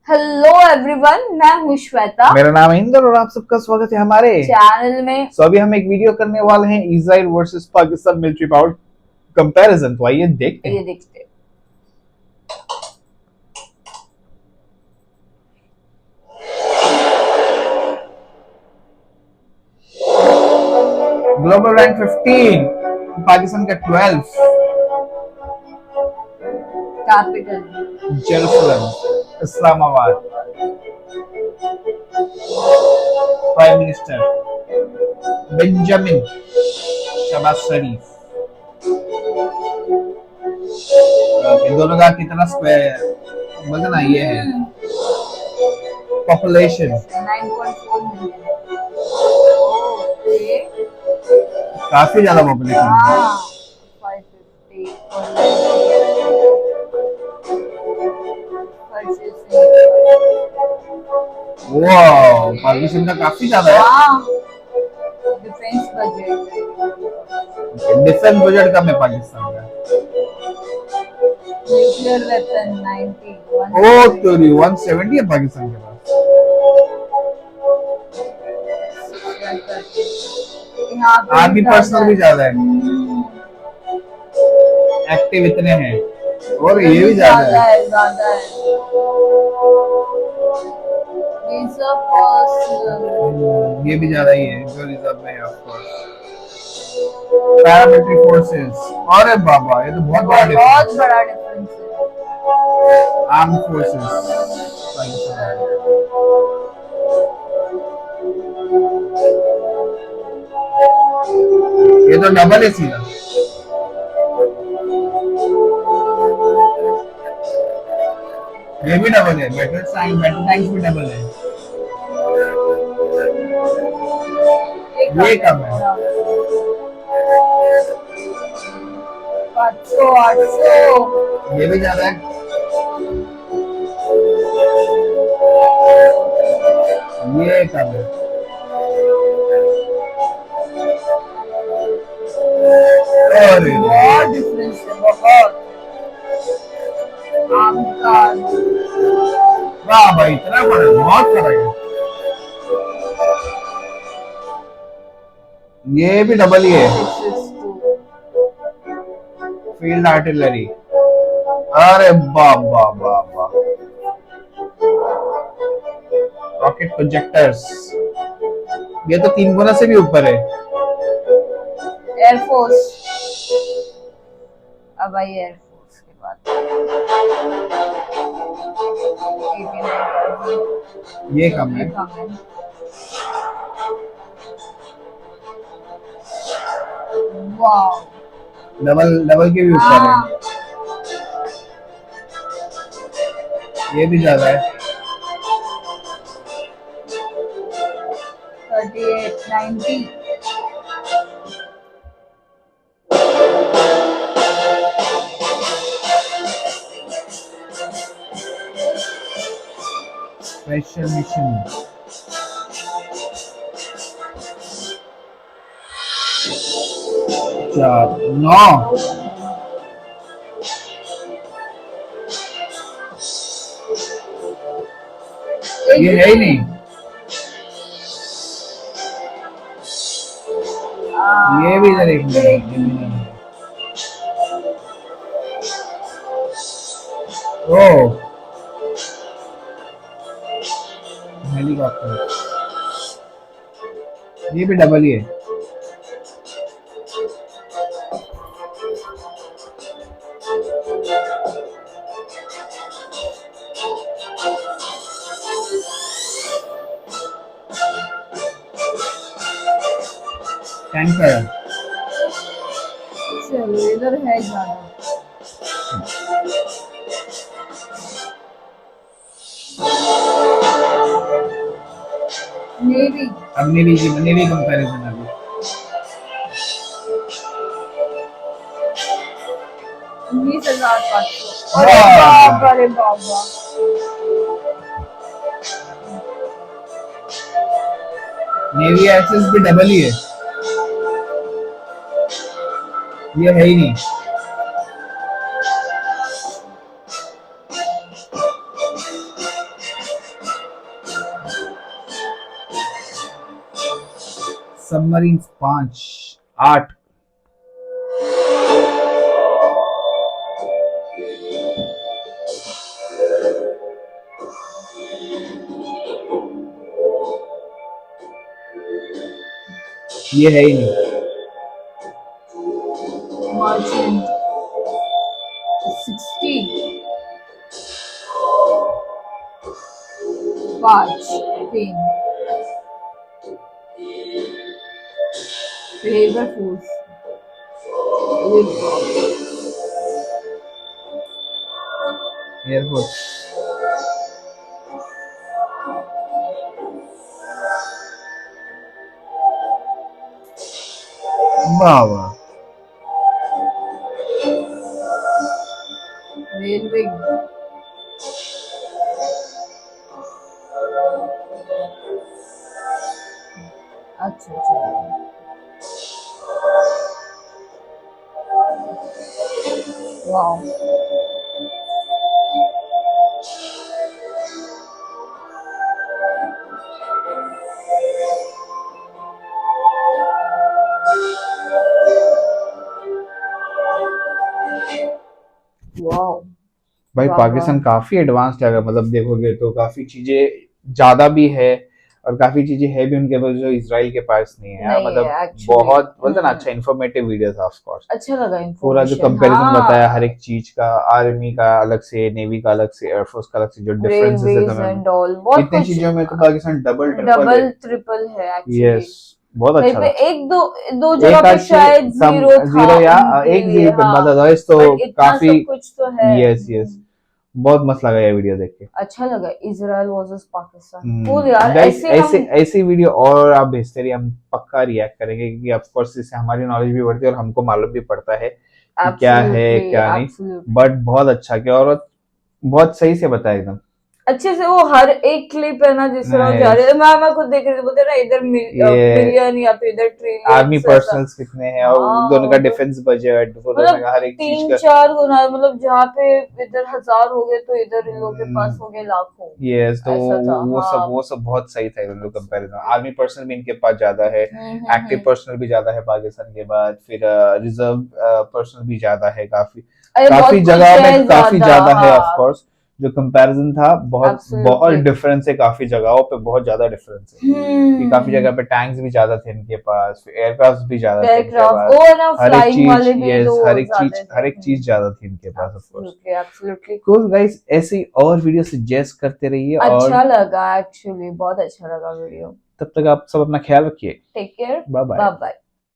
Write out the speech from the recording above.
Hello everyone, मैं हूँ श्वेता। मेरा नाम है इंदर और आप सबका स्वागत है हमारे चैनल में। अभी हम एक वीडियो करने वाले हैं Israel versus Pakistan military power comparison. तो आइए देखते हैं। ये देखते हैं। ग्लोबल रैंक 15, पाकिस्तान का 12, capital Jerusalem, Islamabad, prime minister Benjamin Shahbaz Sharif. इन दोनों का कितना स्क्वायर वजन ये है। Population 9.4 million. ओके। काफी ज्यादा पॉपुलेशन है। 550 वाह, पॉपुलेशन का काफी ज्यादा है। डिफेंस बजट डिफेंस बजट कम है पाकिस्तान का। न्यूक्लियर वेपन 90 ओ तेरी 170 है पाकिस्तान के पास। आर्मी पर्सनल भी ज्यादा है, एक्टिव इतने हैं और ये भी ज्यादा है। ये भी ज्यादा ही है जो रिजर्व में है ऑफ कोर्स। पैरामिलिट्री फोर्सेस, अरे बाबा ये तो बहुत बड़ा डिफरेंस है। आर्म फोर्सेस ये तो डबल है सीधा। ये भी डबल है, बैटल टैंक्स भी डबल है। ये कम है। 500 800 ये भी ज्यादा है। ये कम है। अरे बहुत डिफरेंस है, बहुत। वाह भाई, इतना फर्क, बहुत फर्क है। ये भी डबल ही है। फील्ड आर्टिलरी, अरे बाबा बाबा। रॉकेट प्रोजेक्टर्स, ये तो 3 गुना से भी ऊपर है। एयरफोर्स, अब आई एयरफोर्स के बाद ये कम है। वाओ, डबल के भी ऊपर है। ये भी ज्यादा है। 38 90 स्पेशल मिशन, चार 9। ये है ही नहीं। ये भी इधर एक मिनट। ओ हेलीकॉप्टर, ये भी डबल ही है। टैंकर, चलो इधर है ज्यादा। नेवी, अब नेवी कंपैरिजन अभी 19,500। अरे बाबा, अरे बाबा। नेवी एक्सेस भी डबल ही है। ये है ही नहीं। सबमरीन 5, 8। ये है ही नहीं। Merchant 60, 5, 3, labour force, air force. वाह वाह। रेलवे, अच्छा अच्छा, वाओ, वाओ, भाई वाह, पाकिस्तान वाह। काफी एडवांस्ड है, अगर मतलब देखोगे तो काफी चीजें ज्यादा भी है और काफी चीजें है भी उनके पास जो इसराइल के पास नहीं है यार। नहीं मतलब है एक्चुअली। बहुत बोलते ना, अच्छा इन्फॉर्मेटिव वीडियो था ऑफ कोर्स। अच्छा लगा पूरा जो इंफॉर्मेशन, कंपैरिजन बताया हर हाँ, एक चीज का, आर्मी का अलग से, नेवी का अलग से, एयरफोर्स का अलग से, जो डिफरेंसेस है रेलवेज तुम्हें एंड ऑल, बहुत इतनी कुछ चीजों में तो पाकिस्तान डबल ट्रिपल है। डबल ट्रिपल है एक्चुअली। यस, बहुत कहीं अच्छा पे था। एक दो दो जगह एक पे आध से शायद सम जीरो था जीरो या उनके एक लिए, जीरो पे, हाँ, बट अदरवाइज तो बट इतना काफी। सब कुछ तो है। यस यस, बहुत मस्त लगा ये वीडियो देख के। अच्छा लगा, इजराइल वर्सेस पाकिस्तान, कूल यार, गाइस ऐसे ऐसे हम ऐसी वीडियो और आप भेजते रहिए, हम पक्का रिएक्ट करेंगे, क्योंकि ऑफ कोर्स इससे हमारी नॉलेज भी बढ़ती है और हमको मालूम भी पड़ता है कि क्या है एब्सोल्युटली क्या नहीं। एब्सोल्युटली बट बहुत अच्छा किया और बहुत सही से बताया एकदम। अच्छे से। वो हर एक क्लिप है ना, जिस तरह वो जा रहे नाइस। थे, मैं खुद देख रही थी, बोलते ना इधर ये मिलियन या तो इधर आर्मी ट्रिलियंस ऐसा। पर्सनल्स कितने हैं और दोनों का हाँ, डिफेंस बजट, दोनों मतलब का हर एक चीज तीन का। चार गुना, मतलब जहाँ पे इधर 1000 हो गए तो इधर इन लोगों के पास हो गए लाखों। यस, तो ऐसा था, वो सब हाँ। वो सब बहुत सही था इन लोग कंपैरिजन। आर्मी पर्सनल भी इनके पास ज्यादा है, एक्टिव हम्म। पर्सनल भी ज्यादा है पाकिस्तान के बाद, फिर रिजर्व पर्सनल भी ज्यादा है काफी। अरे काफी बहुत कुछ जगह है में काफी ज्यादा, ज्यादा है ऑफ हाँ, कोर्स। जो कंपैरिजन था बहुत बहुत एब्सोल्युटली। डिफरेंस है, काफी जगहों पे बहुत ज्यादा डिफरेंस है। कि काफी जगह पे टैंक्स भी ज्यादा थे इनके पास, फिर एयरक्राफ्ट भी ज्यादा थे इनके एयरक्राफ्ट, पास। ओ ना, हर एक फ्लाइंग चीज, वाले भी यस, तो हर एक ज्यादा चीज थे। हर एक चीज ज्यादा थी इनके पास of course. Absolutely absolutely. cool guys, ऐसी और वीडियो सजेस्ट करते रहिए और अच्छा लगा एक्चुअली, बहुत अच्छा लगा वीडियो। तब तक आप सब अपना ख्याल रखिए। Take care, bye bye. Bye bye.